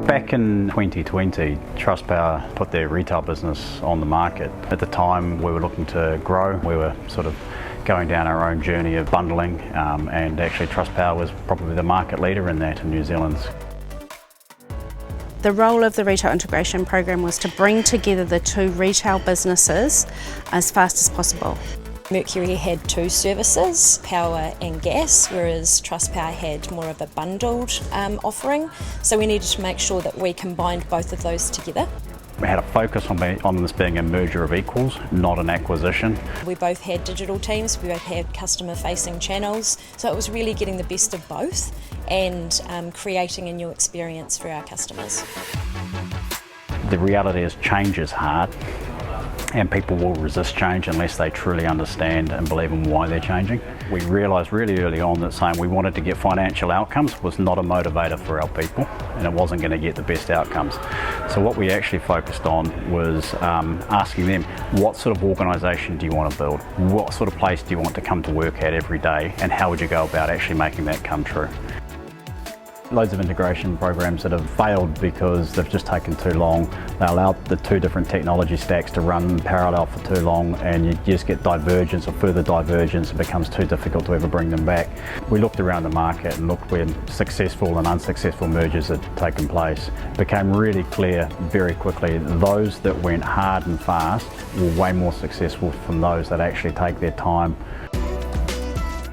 Back in 2020, Trustpower put their retail business on the market. At the time, we were looking to grow. We were sort of going down our own journey of bundling, and actually Trustpower was probably the market leader in that in New Zealand. The role of the Retail Integration Program was to bring together the two retail businesses as fast as possible. Mercury had two services, power and gas, whereas Trustpower had more of a bundled offering. So we needed to make sure that we combined both of those together. We had a focus on this being a merger of equals, not an acquisition. We both had digital teams, we both had customer-facing channels, so it was really getting the best of both and creating a new experience for our customers. The reality is change is hard, and people will resist change unless they truly understand and believe in why they're changing. We realised really early on that saying we wanted to get financial outcomes was not a motivator for our people, and it wasn't going to get the best outcomes. So what we actually focused on was asking them, what sort of organisation do you want to build? What sort of place do you want to come to work at every day, and how would you go about actually making that come true? Loads of integration programs that have failed because they've just taken too long. They allowed the two different technology stacks to run in parallel for too long, and you just get divergence or further divergence. It becomes too difficult to ever bring them back. We looked around the market and looked where successful and unsuccessful mergers had taken place. It became really clear very quickly that those that went hard and fast were way more successful than those that actually take their time.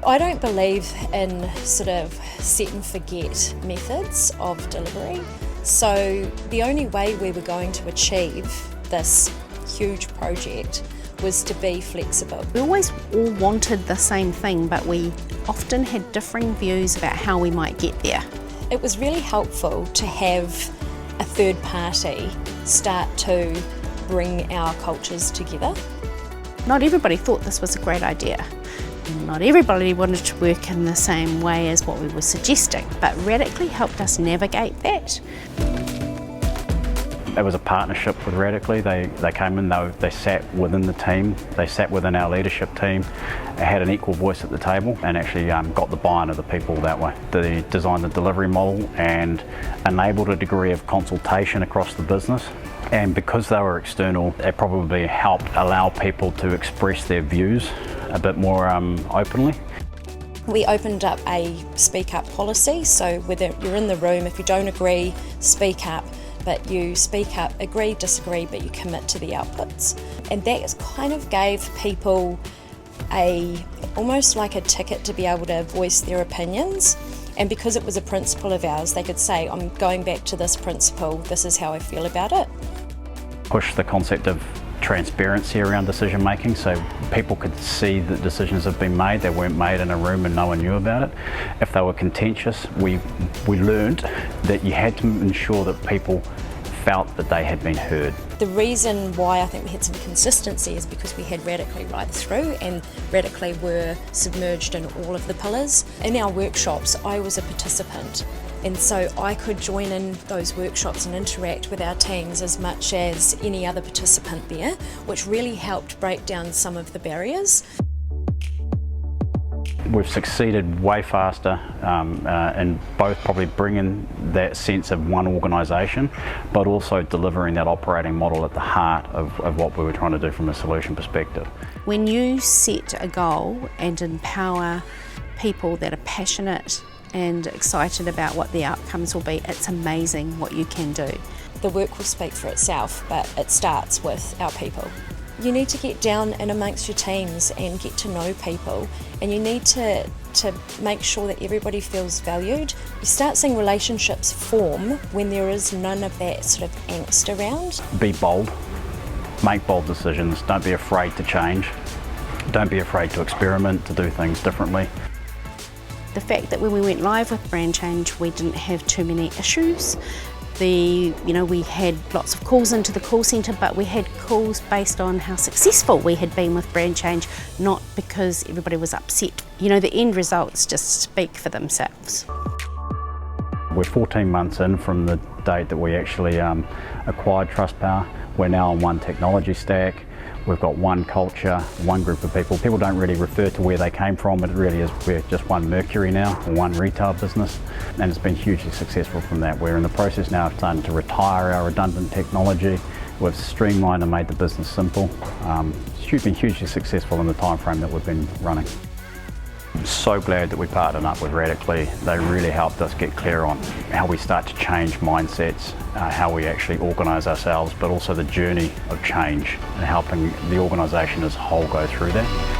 I don't believe in sort of set and forget methods of delivery. So the only way we were going to achieve this huge project was to be flexible. We always all wanted the same thing, but we often had differing views about how we might get there. It was really helpful to have a third party start to bring our cultures together. Not everybody thought this was a great idea. Not everybody wanted to work in the same way as what we were suggesting, but Radically helped us navigate that. It was a partnership with Radically. They came in, they sat within the team, they sat within our leadership team, had an equal voice at the table, and actually got the buy-in of the people that way. They designed the delivery model and enabled a degree of consultation across the business. And because they were external, it probably helped allow people to express their views a bit more openly. We opened up a speak up policy, so whether you're in the room, if you don't agree, speak up, but you speak up, agree, disagree, but you commit to the outputs. And that kind of gave people almost like a ticket to be able to voice their opinions. And because it was a principle of ours, they could say, I'm going back to this principle, this is how I feel about it. Push the concept of transparency around decision making, so people could see that decisions have been made. They weren't made in a room and no one knew about it. If they were contentious, we learned that you had to ensure that people felt that they had been heard. The reason why I think we had some consistency is because we had Radically right through, and Radically were submerged in all of the pillars. In our workshops, I was a participant, and so I could join in those workshops and interact with our teams as much as any other participant there, which really helped break down some of the barriers. We've succeeded way faster in both probably bringing that sense of one organisation, but also delivering that operating model at the heart of what we were trying to do from a solution perspective. When you set a goal and empower people that are passionate and excited about what the outcomes will be, it's amazing what you can do. The work will speak for itself, but it starts with our people. You need to get down in amongst your teams and get to know people, and you need to make sure that everybody feels valued. You start seeing relationships form when there is none of that sort of angst around. Be bold, make bold decisions, don't be afraid to change, don't be afraid to experiment, to do things differently. The fact that when we went live with brand change, we didn't have too many issues. We had lots of calls into the call centre, but we had calls based on how successful we had been with brand change, not because everybody was upset. The end results just speak for themselves. We're 14 months in from the date that we actually acquired Trustpower. We're now on one technology stack. We've got one culture, one group of people. People don't really refer to where they came from, but it really is, we're just one Mercury now, one retail business, and it's been hugely successful from that. We're in the process now of starting to retire our redundant technology. We've streamlined and made the business simple. It's been hugely successful in the time frame that we've been running. I'm so glad that we partnered up with Radically. They really helped us get clear on how we start to change mindsets, how we actually organise ourselves, but also the journey of change and helping the organisation as a whole go through that.